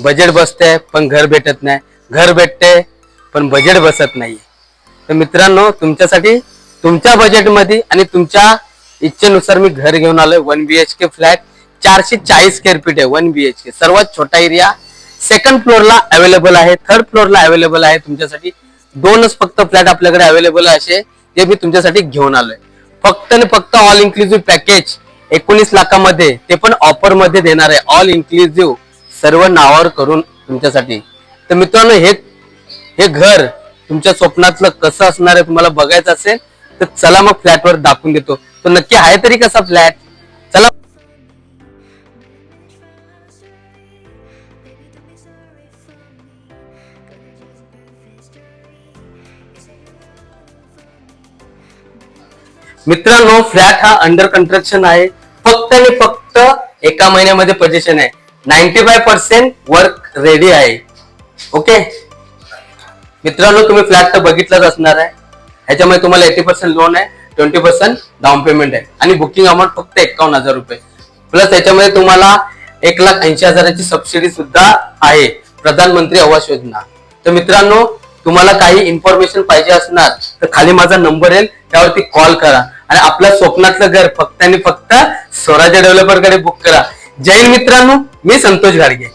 Budget बसते पण घर भेटत नाही, घर भेटते पण बजेट बसत नाही. तर मित्रांनो, तुमच्यासाठी तुमच्या बजेटमध्ये आणि तुमच्या इच्छेनुसार मी घर घेऊन आलोय. 1 BHK फ्लॅट, 440 स्क्वेअर फीट आहे. 1 BHK सर्वात छोटा एरिया. सेकंड फ्लोअरला अवेलेबल आहे, थर्ड फ्लोअरला अवेलेबल आहे. तुमच्यासाठी दोनच फक्त फ्लॅट आपल्याकडे अवेलेबल आहे असे, जे मी तुमच्यासाठी घेऊन आलोय. फक्त आणि फक्त ऑल इन्क्लुसिव्ह पॅकेज 19 लाखामध्ये, ते पण ऑफर मध्ये देणार आहे. ऑल इन्क्लुसिव्ह सर्व नावावर करून तुमच्यासाठी. तर मित्रांनो, हे घर तुमच्या स्वप्नातलं कसं असणार आहे तुम्हाला बघायचं असेल तर चला मग फ्लॅटवर दाखवून देतो. तो नक्की आहे तरी कसा फ्लॅट, चला. मित्रांनो, फ्लॅट हा अंडर कन्स्ट्रक्शन आहे. फक्त आणि फक्त एका महिन्यामध्ये पोझिशन आहे. 95% वर्क रेडी आहे. ओके मित्रांनो, तुम्ही फ्लॅट तर बघितलाच असणार आहे. ह्याच्यामध्ये तुम्हाला 80% लोन आहे, 20% डाऊन पेमेंट आहे आणि बुकिंग अमाऊंट फक्त 51,000 रुपये. प्लस याच्यामध्ये तुम्हाला 1,80,000ची सबसिडी सुद्धा आहे, प्रधानमंत्री आवास योजना. तर मित्रांनो, तुम्हाला काही इन्फॉर्मेशन पाहिजे असणार तर खाली माझा नंबर येईल, त्यावरती कॉल करा आणि आपल्या स्वप्नातलं घर फक्त आणि फक्त स्वराज्य डेव्हलपर कडे बुक करा. जय हिंद मित्रांनो, मी संतोष घाडगे.